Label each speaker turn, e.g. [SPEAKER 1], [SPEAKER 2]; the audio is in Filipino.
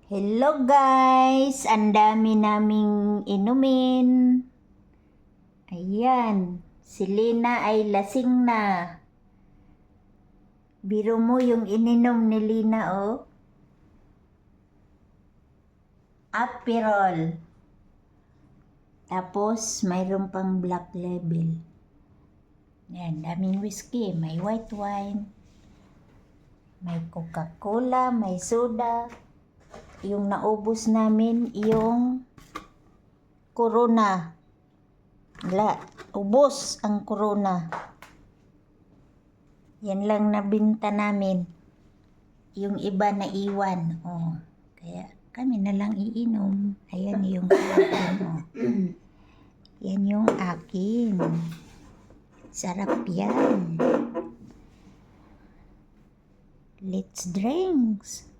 [SPEAKER 1] Hello guys! Ang dami naming inumin. Ayan, si Lina ay lasing na. Biro mo yung ininom ni Lina, oh. Aperol. Tapos, mayroon pang Black Label. Ayan, daming whiskey. May white wine. May Coca-Cola, may soda. Yung naubos namin, yung Corona. Wala, ubos ang Corona. Yan lang nabinta namin. Yung iba na iwan. Oh, kaya kami na lang iinom. Ayan yung akin. Oh. Yan yung akin. Sarap yan. Let's drinks.